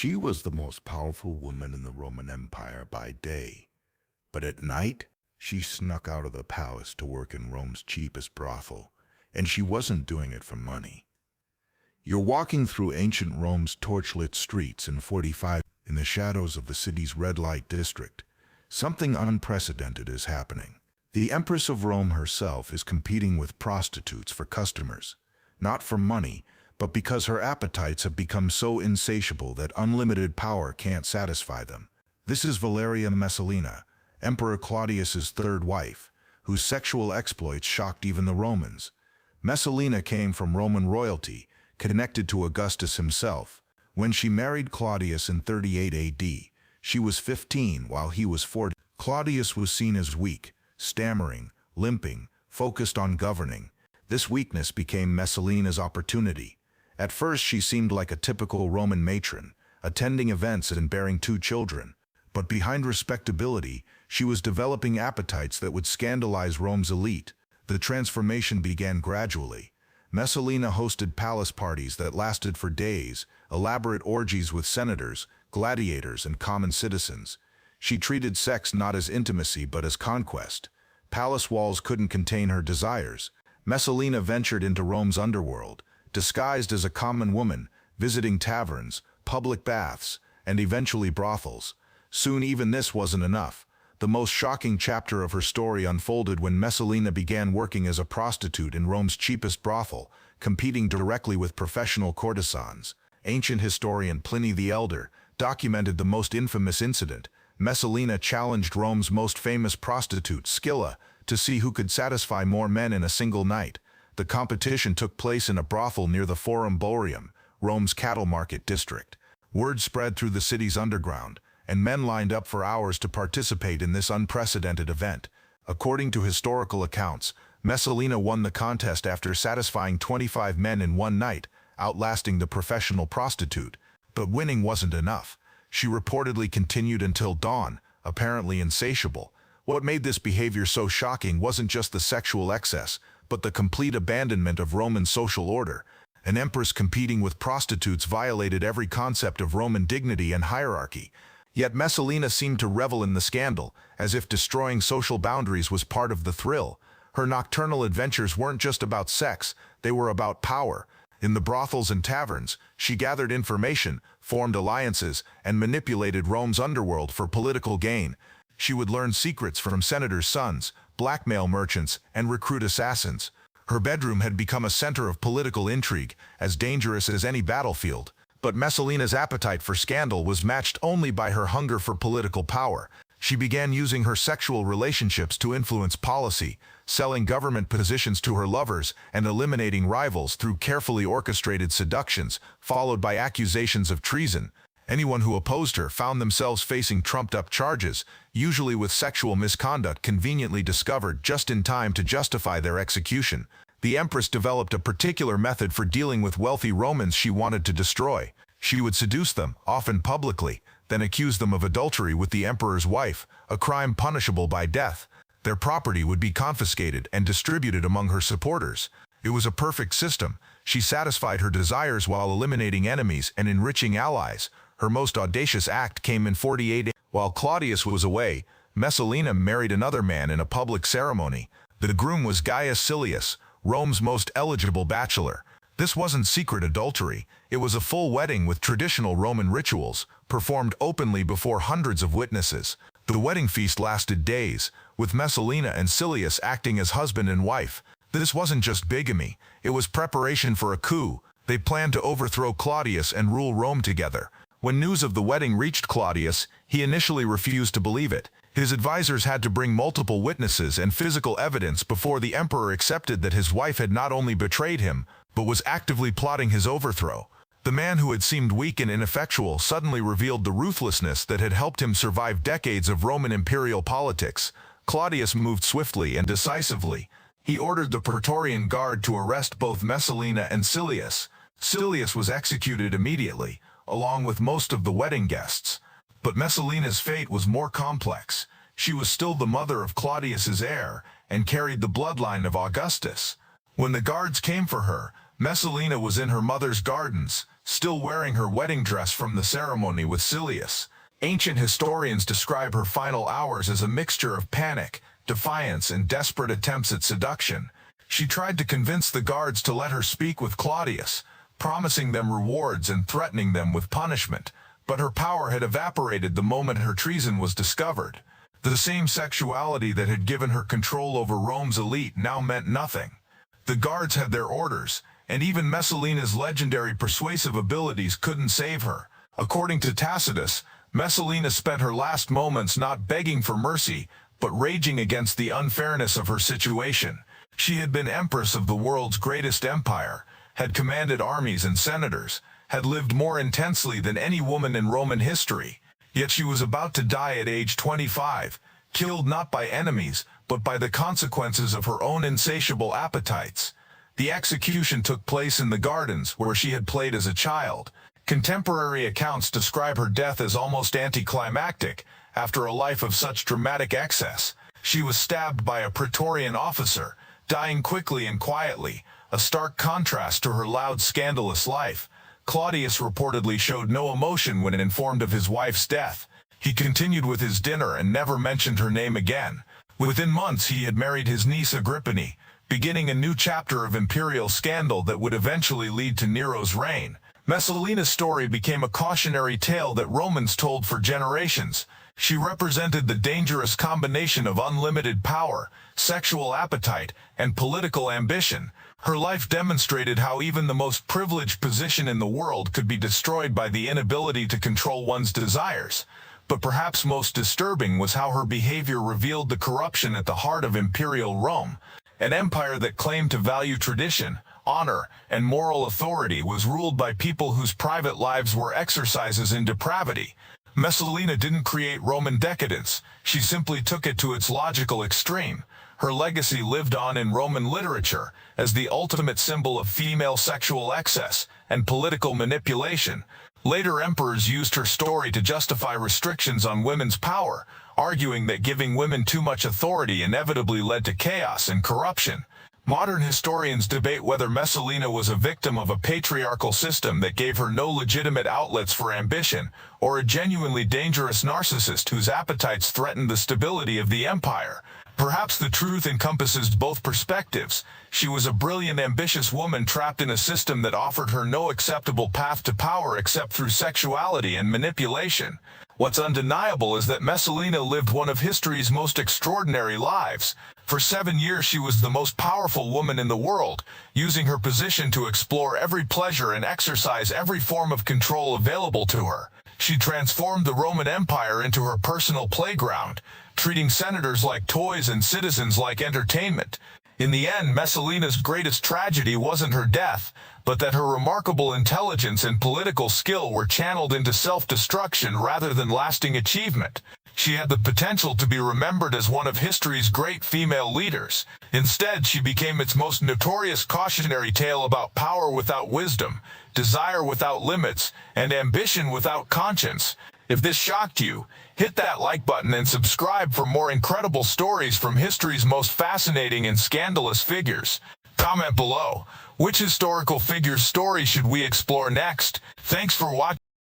She was the most powerful woman in the Roman Empire by day, but at night she snuck out of the palace to work in Rome's cheapest brothel, and she wasn't doing it for money. You're walking through ancient Rome's torchlit streets in 45 in the shadows of the city's red light district. Something unprecedented is happening. The Empress of Rome herself is competing with prostitutes for customers, not for money, but because her appetites have become so insatiable that unlimited power can't satisfy them. This is Valeria Messalina, Emperor Claudius's third wife, whose sexual exploits shocked even the Romans. Messalina came from Roman royalty, connected to Augustus himself. When she married Claudius in 38 AD, she was 15 while he was 40. Claudius was seen as weak, stammering, limping, focused on governing. This weakness became Messalina's opportunity. At first she seemed like a typical Roman matron, attending events and bearing 2 children. But behind respectability, she was developing appetites that would scandalize Rome's elite. The transformation began gradually. Messalina hosted palace parties that lasted for days, elaborate orgies with senators, gladiators, and common citizens. She treated sex not as intimacy but as conquest. Palace walls couldn't contain her desires. Messalina ventured into Rome's underworld, disguised as a common woman, visiting taverns, public baths, and eventually brothels. Soon even this wasn't enough. The most shocking chapter of her story unfolded when Messalina began working as a prostitute in Rome's cheapest brothel, competing directly with professional courtesans. Ancient historian Pliny the Elder documented the most infamous incident. Messalina challenged Rome's most famous prostitute, Scylla, to see who could satisfy more men in a single night. The competition took place in a brothel near the Forum Boarium, Rome's cattle market district. Word spread through the city's underground, and men lined up for hours to participate in this unprecedented event. According to historical accounts, Messalina won the contest after satisfying 25 men in one night, outlasting the professional prostitute. But winning wasn't enough. She reportedly continued until dawn, apparently insatiable. What made this behavior so shocking wasn't just the sexual excess, but the complete abandonment of Roman social order. An empress competing with prostitutes violated every concept of Roman dignity and hierarchy. Yet Messalina seemed to revel in the scandal, as if destroying social boundaries was part of the thrill. Her nocturnal adventures weren't just about sex, they were about power. In the brothels and taverns, she gathered information, formed alliances, and manipulated Rome's underworld for political gain. She would learn secrets from senators' sons, blackmail merchants, and recruit assassins. Her bedroom had become a center of political intrigue, as dangerous as any battlefield. But Messalina's appetite for scandal was matched only by her hunger for political power. She began using her sexual relationships to influence policy, selling government positions to her lovers and eliminating rivals through carefully orchestrated seductions, followed by accusations of treason. Anyone who opposed her found themselves facing trumped-up charges, usually with sexual misconduct conveniently discovered just in time to justify their execution. The Empress developed a particular method for dealing with wealthy Romans she wanted to destroy. She would seduce them, often publicly, then accuse them of adultery with the emperor's wife, a crime punishable by death. Their property would be confiscated and distributed among her supporters. It was a perfect system. She satisfied her desires while eliminating enemies and enriching allies. Her most audacious act came in 48. While Claudius was away, Messalina married another man in a public ceremony. The groom was Gaius Silius, Rome's most eligible bachelor. This wasn't secret adultery. It was a full wedding with traditional Roman rituals, performed openly before hundreds of witnesses. The wedding feast lasted days, with Messalina and Silius acting as husband and wife. This wasn't just bigamy, it was preparation for a coup. They planned to overthrow Claudius and rule Rome together. When news of the wedding reached Claudius, he initially refused to believe it. His advisors had to bring multiple witnesses and physical evidence before the emperor accepted that his wife had not only betrayed him, but was actively plotting his overthrow. The man who had seemed weak and ineffectual suddenly revealed the ruthlessness that had helped him survive decades of Roman imperial politics. Claudius moved swiftly and decisively. He ordered the Praetorian Guard to arrest both Messalina and Silius. Silius was executed immediately, along with most of the wedding guests. But Messalina's fate was more complex. She was still the mother of Claudius's heir and carried the bloodline of Augustus. When the guards came for her, Messalina was in her mother's gardens, still wearing her wedding dress from the ceremony with Claudius. Ancient historians describe her final hours as a mixture of panic, defiance, and desperate attempts at seduction. She tried to convince the guards to let her speak with Claudius, promising them rewards and threatening them with punishment, but her power had evaporated the moment her treason was discovered. The same sexuality that had given her control over Rome's elite now meant nothing. The guards had their orders, and even Messalina's legendary persuasive abilities couldn't save her. According to Tacitus, Messalina spent her last moments not begging for mercy, but raging against the unfairness of her situation. She had been empress of the world's greatest empire, had commanded armies and senators, had lived more intensely than any woman in Roman history. Yet she was about to die at age 25, killed not by enemies, but by the consequences of her own insatiable appetites. The execution took place in the gardens where she had played as a child. Contemporary accounts describe her death as almost anticlimactic. After a life of such dramatic excess, she was stabbed by a Praetorian officer, dying quickly and quietly, a stark contrast to her loud, scandalous life. Claudius reportedly showed no emotion when informed of his wife's death. He continued with his dinner and never mentioned her name again. Within months he had married his niece Agrippina, beginning a new chapter of imperial scandal that would eventually lead to Nero's reign. Messalina's story became a cautionary tale that Romans told for generations. She represented the dangerous combination of unlimited power, sexual appetite, and political ambition. Her life demonstrated how even the most privileged position in the world could be destroyed by the inability to control one's desires. But perhaps most disturbing was how her behavior revealed the corruption at the heart of imperial Rome. An empire that claimed to value tradition, honor, and moral authority was ruled by people whose private lives were exercises in depravity. Messalina didn't create Roman decadence, she simply took it to its logical extreme. Her legacy lived on in Roman literature as the ultimate symbol of female sexual excess and political manipulation. Later emperors used her story to justify restrictions on women's power, arguing that giving women too much authority inevitably led to chaos and corruption. Modern historians debate whether Messalina was a victim of a patriarchal system that gave her no legitimate outlets for ambition, or a genuinely dangerous narcissist whose appetites threatened the stability of the empire. Perhaps the truth encompasses both perspectives. She was a brilliant, ambitious woman trapped in a system that offered her no acceptable path to power except through sexuality and manipulation. What's undeniable is that Messalina lived one of history's most extraordinary lives. For 7 years she was the most powerful woman in the world, using her position to explore every pleasure and exercise every form of control available to her. She transformed the Roman Empire into her personal playground, treating senators like toys and citizens like entertainment. In the end, Messalina's greatest tragedy wasn't her death, but that her remarkable intelligence and political skill were channeled into self-destruction rather than lasting achievement. She had the potential to be remembered as one of history's great female leaders. Instead, she became its most notorious cautionary tale about power without wisdom, desire without limits, and ambition without conscience. If this shocked you, hit that like button and subscribe for more incredible stories from history's most fascinating and scandalous figures. Comment below, which historical figure's story should we explore next? Thanks for watching.